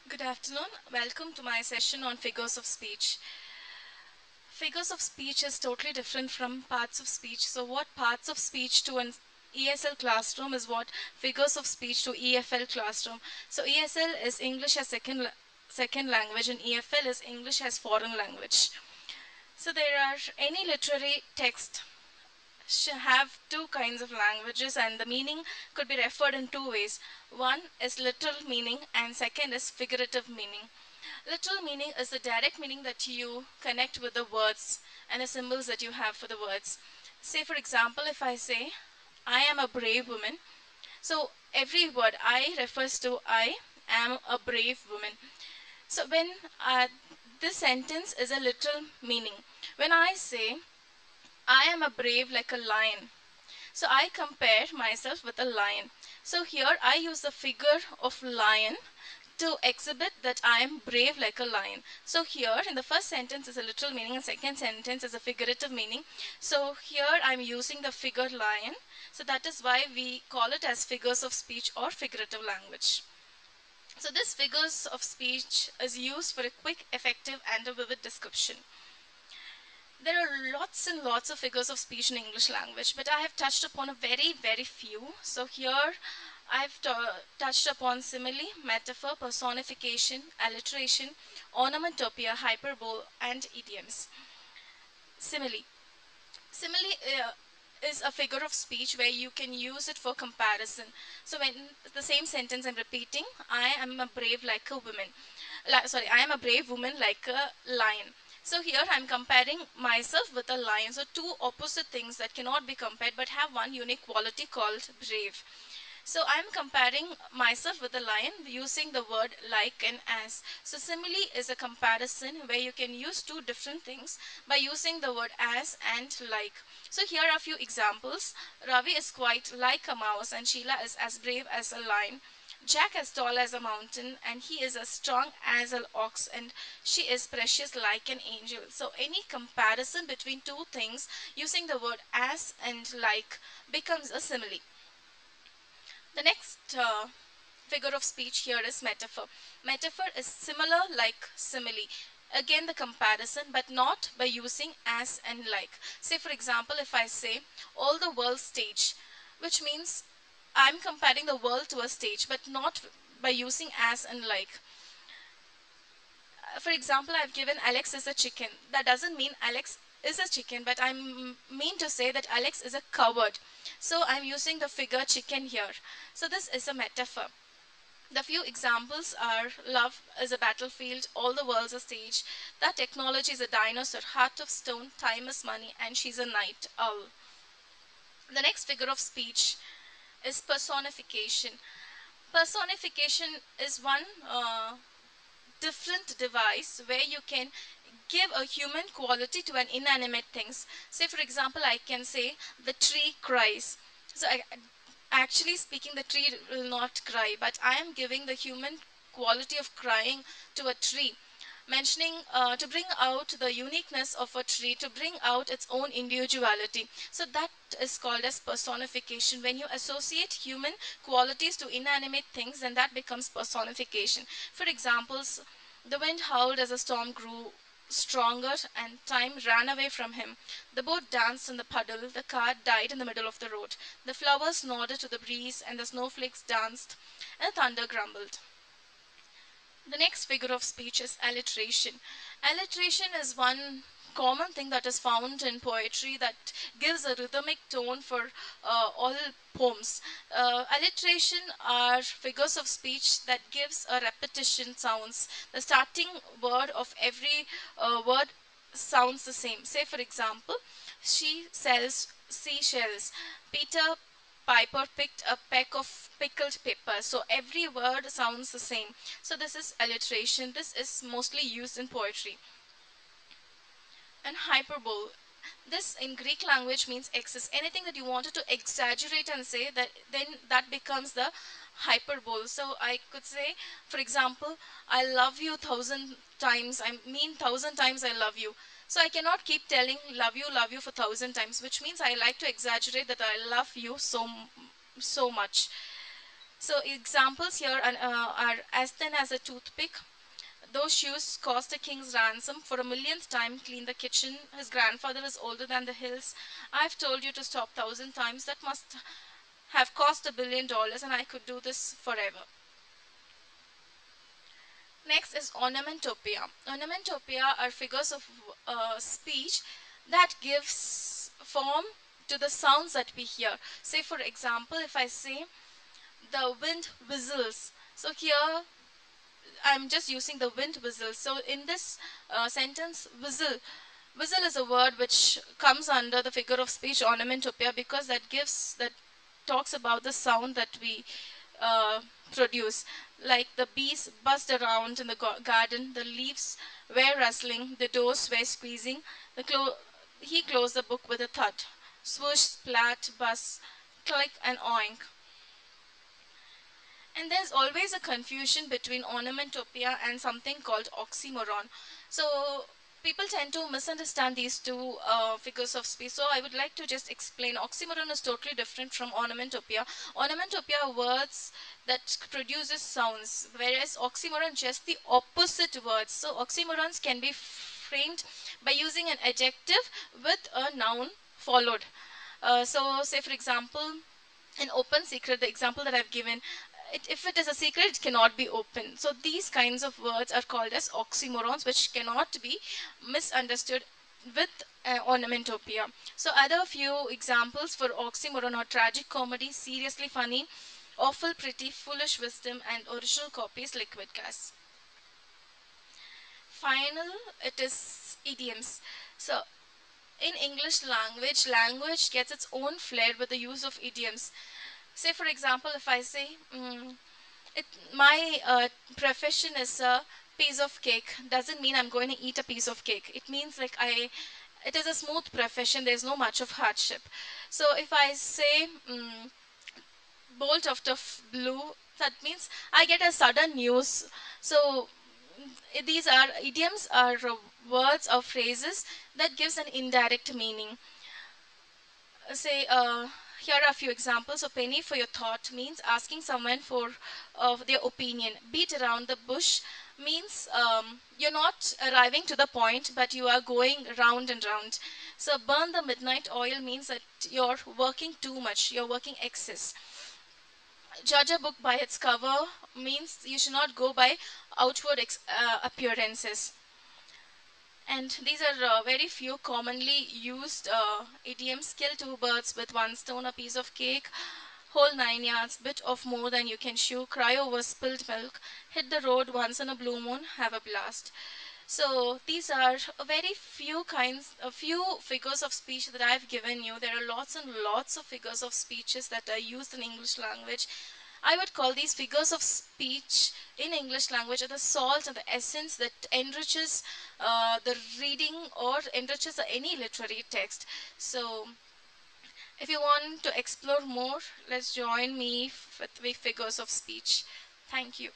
Good afternoon. Welcome to my session on figures of speech. Figures of speech is totally different from parts of speech. So what parts of speech to an ESL classroom is what figures of speech to EFL classroom. So ESL is English as second language and EFL is English as foreign language. So there are any literary text have two kinds of languages and the meaning could be referred in two ways. One is literal meaning and second is figurative meaning. Literal meaning is the direct meaning that you connect with the words and the symbols that you have for the words. Say for example, if I say, I am a brave woman. So every word I refers to I am a brave woman. So when this sentence is a literal meaning. When I say, I am a brave like a lion. So I compare myself with a lion. So here I use the figure of lion to exhibit that I am brave like a lion. So here in the first sentence is a literal meaning and second sentence is a figurative meaning. So here I'm using the figure lion. So that is why we call it as figures of speech or figurative language. So this figures of speech is used for a quick, effective and a vivid description. There are lots and lots of figures of speech in English language, but I have touched upon a very few. So here I've touched upon simile, metaphor, personification, alliteration, ornamentopia, hyperbole, and idioms. Simile. Simile is a figure of speech where you can use it for comparison. So when the same sentence I'm repeating, I am a brave like a woman. I am a brave woman like a lion. So here I'm comparing myself with a lion. So two opposite things that cannot be compared but have one unique quality called brave. So I'm comparing myself with a lion using the word like and as. So simile is a comparison where you can use two different things by using the word as and like. So here are a few examples. Ravi is quite like a mouse and Sheila is as brave as a lion. Jack as tall as a mountain and he is as strong as an ox and she is precious like an angel. So any comparison between two things using the word as and like becomes a simile. The next figure of speech here is metaphor. Metaphor is similar like simile. Again the comparison but not by using as and like. Say for example if I say all the world stage, which means I'm comparing the world to a stage but not by using as and like. For example, I've given Alex is a chicken. That doesn't mean Alex is a chicken, but I mean to say that Alex is a coward. So I'm using the figure chicken here. So this is a metaphor. The few examples are love is a battlefield, all the world's a stage, that technology is a dinosaur, heart of stone, time is money, and she's a night owl. The next figure of speech is personification. Personification is one different device where you can give a human quality to an inanimate things. Say for example, I can say the tree cries. So actually speaking, the tree will not cry, but I am giving the human quality of crying to a tree, mentioning to bring out the uniqueness of a tree, to bring out its own individuality. So that is called as personification. When you associate human qualities to inanimate things, then that becomes personification. For examples, the wind howled as the storm grew stronger and time ran away from him. The boat danced in the puddle, the car died in the middle of the road. The flowers nodded to the breeze and the snowflakes danced and the thunder grumbled. The next figure of speech is alliteration. Alliteration is one common thing that is found in poetry that gives a rhythmic tone for all poems. Alliteration are figures of speech that gives a repetition sounds. The starting word of every word sounds the same. Say for example, she sells seashells. Peter Piper picked a peck of pickled pepper. So every word sounds the same. So this is alliteration. This is mostly used in poetry. And hyperbole. This in Greek language means excess. Anything that you wanted to exaggerate and say, that then that becomes the hyperbole. So I could say, for example, I love you 1,000 times. I mean 1,000 times I love you. So I cannot keep telling love you for 1,000 times, which means I like to exaggerate that I love you so much. So examples here are as thin as a toothpick. Those shoes cost a king's ransom. For a millionth time, clean the kitchen. His grandfather is older than the hills. I've told you to stop 1,000 times. That must have cost $1 billion, and I could do this forever. Next is ornamentopia. Ornamentopia are figures of speech that gives form to the sounds that we hear. Say for example, if I say the wind whistles. So here I'm just using the wind whistle. So in this sentence, whistle is a word which comes under the figure of speech ornamentopia, because that talks about the sound that we uh, produce. Like the bees buzzed around in the garden, the leaves were rustling, the doors were squeezing. He closed the book with a thud. Swoosh, splat, buzz, click, and oink. And there's always a confusion between ornamentopia and something called oxymoron. So people tend to misunderstand these two figures of speech. So I would like to just explain. Oxymoron is totally different from ornamentopia. Ornamentopia are words that produces sounds, whereas oxymoron just the opposite words. So oxymorons can be framed by using an adjective with a noun followed. So say for example, an open secret, the example that I've given, if it is a secret, it cannot be open. So these kinds of words are called as oxymorons, which cannot be misunderstood with ornamentopia. So other few examples for oxymoron are tragic comedy, seriously funny, awful pretty, foolish wisdom, and original copies, liquid gas. Final, it is idioms. So in English language gets its own flair with the use of idioms. Say for example, if I say my profession is a piece of cake, doesn't mean I'm going to eat a piece of cake. It means like it is a smooth profession, there's no much of hardship. So if I say bolt of the blue, that means I get a sudden news. So these are idioms, are words or phrases that gives an indirect meaning. Say here are a few examples. So penny for your thought means asking someone for their opinion. Beat around the bush means you're not arriving to the point, but you are going round and round. So burn the midnight oil means that you're working too much, you're working excess. Judge a book by its cover means you should not go by outward appearances. And these are very few commonly used idioms. Kill two birds with one stone, a piece of cake, whole 9 yards, bit of more than you can chew, cry over spilled milk, hit the road once in a blue moon, have a blast. So these are a very a few figures of speech that I've given you. There are lots and lots of figures of speeches that are used in English language. I would call these figures of speech in English language are the salt and the essence that enriches the reading or enriches any literary text. So if you want to explore more, let's join me with figures of speech. Thank you.